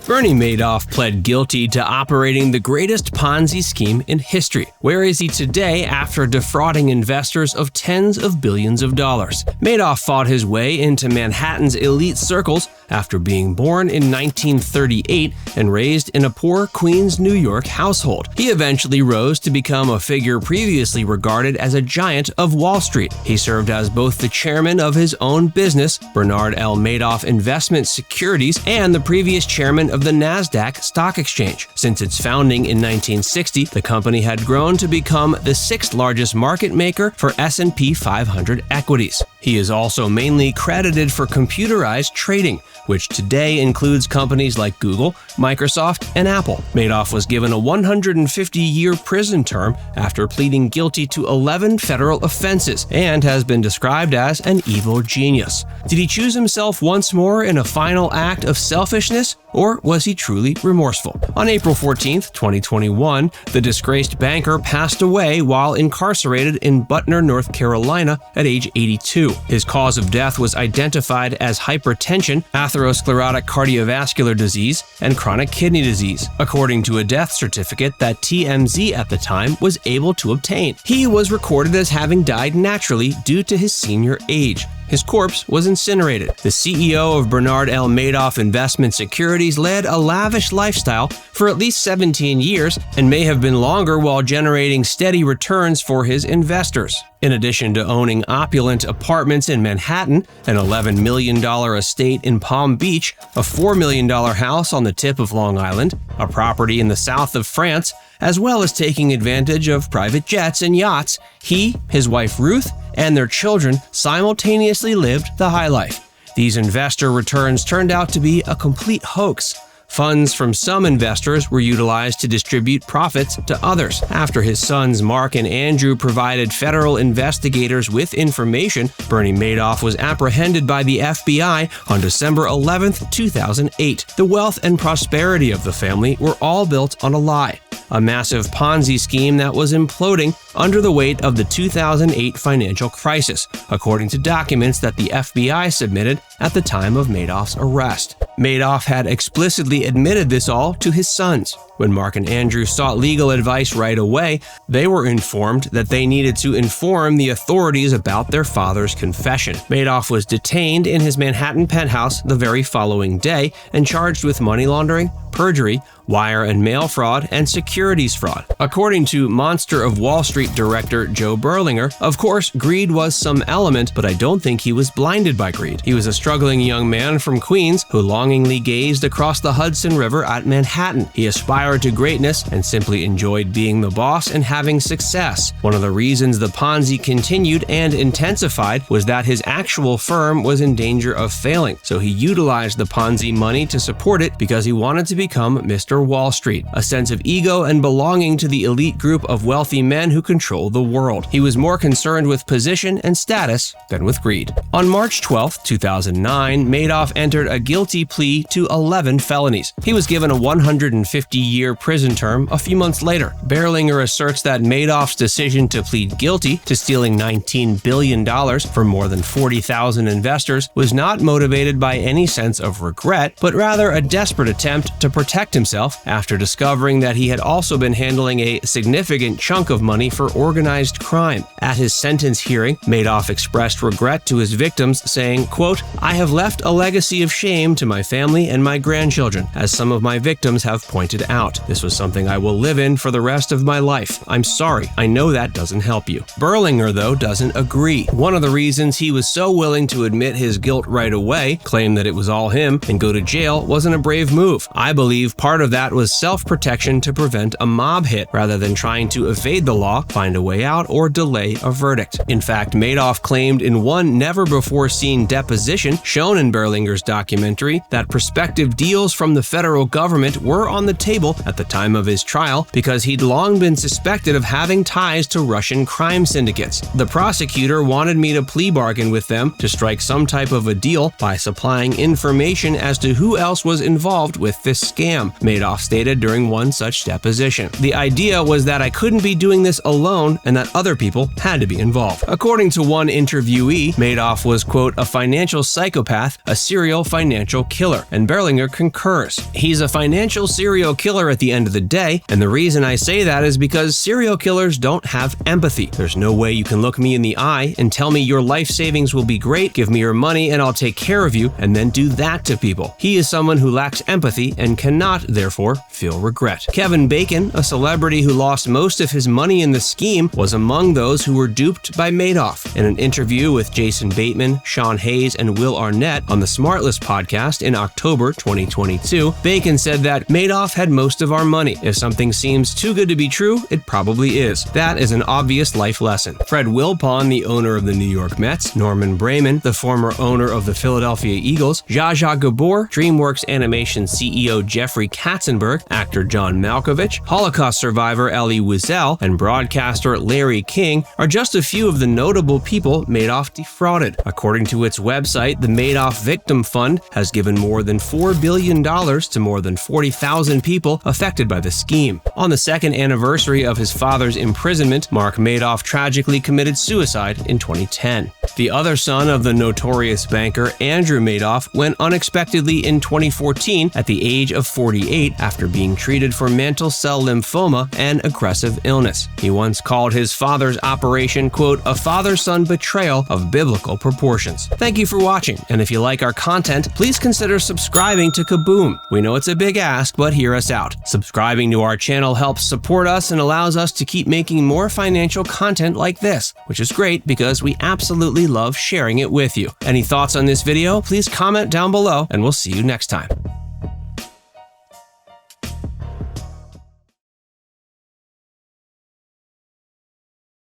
Bernie Madoff pled guilty to operating the greatest Ponzi scheme in history. Where is he today after defrauding investors of tens of billions of dollars? Madoff fought his way into Manhattan's elite circles after being born in 1938 and raised in a poor Queens, New York household. He eventually rose to become a figure previously regarded as a giant of Wall Street. He served as both the chairman of his own business, Bernard L. Madoff Investment Securities, and the previous chairman of the Nasdaq stock exchange. Since its founding in 1960, the company had grown to become the sixth largest market maker for S&P 500 equities. He is also mainly credited for computerized trading, which today includes companies like Google, Microsoft, and Apple. Madoff was given a 150-year prison term after pleading guilty to 11 federal offenses and has been described as an evil genius. Did he choose himself once more in a final act of selfishness, or was he truly remorseful? On April 14, 2021, the disgraced banker passed away while incarcerated in Butner, North Carolina at age 82. His cause of death was identified as hypertension, atherosclerotic cardiovascular disease, and chronic kidney disease, according to a death certificate that TMZ at the time was able to obtain. He was recorded as having died naturally due to his senior age. His corpse was incinerated. The CEO of Bernard L. Madoff Investment Securities led a lavish lifestyle for at least 17 years and may have been longer while generating steady returns for his investors. In addition to owning opulent apartments in Manhattan, an $11 million estate in Palm Beach, a $4 million house on the tip of Long Island, a property in the south of France, as well as taking advantage of private jets and yachts, he, his wife Ruth, and their children simultaneously lived the high life. These investor returns turned out to be a complete hoax. Funds from some investors were utilized to distribute profits to others. After his sons Mark and Andrew provided federal investigators with information, Bernie Madoff was apprehended by the FBI on December 11, 2008. The wealth and prosperity of the family were all built on a lie. A massive Ponzi scheme that was imploding under the weight of the 2008 financial crisis, according to documents that the FBI submitted at the time of Madoff's arrest. Madoff had explicitly admitted this all to his sons. When Mark and Andrew sought legal advice right away, they were informed that they needed to inform the authorities about their father's confession. Madoff was detained in his Manhattan penthouse the very following day and charged with money laundering, perjury, wire and mail fraud, and securities fraud. According to Monster of Wall Street director Joe Berlinger, of course, greed was some element, but I don't think he was blinded by greed. He was a struggling young man from Queens who longingly gazed across the Hudson River at Manhattan. He aspired to greatness and simply enjoyed being the boss and having success. One of the reasons the Ponzi continued and intensified was that his actual firm was in danger of failing, so he utilized the Ponzi money to support it because he wanted to become Mr. Wall Street, a sense of ego and belonging to the elite group of wealthy men who control the world. He was more concerned with position and status than with greed. On March 12, 2009, Madoff entered a guilty plea to 11 felonies. He was given a 150-year prison term a few months later. Berlinger asserts that Madoff's decision to plead guilty to stealing $19 billion from more than 40,000 investors was not motivated by any sense of regret, but rather a desperate attempt to protect himself after discovering that he had also been handling a significant chunk of money for organized crime. At his sentence hearing, Madoff expressed regret to his victims, saying, quote, "I have left a legacy of shame to my family and my grandchildren, as some of my victims have pointed out. This was something I will live in for the rest of my life. I'm sorry. I know that doesn't help you." Berlinger, though, doesn't agree. One of the reasons he was so willing to admit his guilt right away, claim that it was all him, and go to jail wasn't a brave move. I believe part of that was self-protection to prevent a mob hit, rather than trying to evade the law, find a way out, or delay a verdict. In fact, Madoff claimed in one never-before-seen deposition shown in Berlinger's documentary that prospective deals from the federal government were on the table at the time of his trial because he'd long been suspected of having ties to Russian crime syndicates. The prosecutor wanted me to plea bargain with them to strike some type of a deal by supplying information as to who else was involved with this scam, Madoff stated during one such deposition. The idea was that I couldn't be doing this alone and that other people had to be involved. According to one interviewee, Madoff was, quote, a financial psychopath, a serial financial killer, and Berlinger concurs. He's a financial serial killer at the end of the day, and the reason I say that is because serial killers don't have empathy. There's no way you can look me in the eye and tell me your life savings will be great, give me your money and I'll take care of you, and then do that to people. He is someone who lacks empathy and cannot, therefore, feel regret. Kevin Bacon, a celebrity who lost most of his money in the scheme, was among those who were duped by Madoff. In an interview with Jason Bateman, Sean Hayes, and Will Arnett on the SmartList podcast in October 2022, Bacon said that Madoff had most of our money. If something seems too good to be true, it probably is. That is an obvious life lesson. Fred Wilpon, the owner of the New York Mets, Norman Brayman, the former owner of the Philadelphia Eagles, Zsa Zsa Gabor, DreamWorks Animation CEO Jeffrey Katzenberg, actor John Malkovich, Holocaust survivor Elie Wiesel, and broadcaster Larry King are just a few of the notable people Madoff defrauded. According to its website, the Madoff Victim Fund has given more than $4 billion to more than 40,000 people affected by the scheme. On the second anniversary of his father's imprisonment, Mark Madoff tragically committed suicide in 2010. The other son of the notorious banker, Andrew Madoff, went unexpectedly in 2014 at the age of 48 after being treated for mantle cell lymphoma and aggressive illness. He once called his father's operation, quote, a father-son betrayal of biblical proportions. Thank you for watching, and if you like our content, please consider subscribing to KABOOM. We know it's a big ask, but hear us out. Subscribing to our channel helps support us and allows us to keep making more financial content like this, which is great because we absolutely love sharing it with you. Any thoughts on this video? Please comment down below, and we'll see you next time.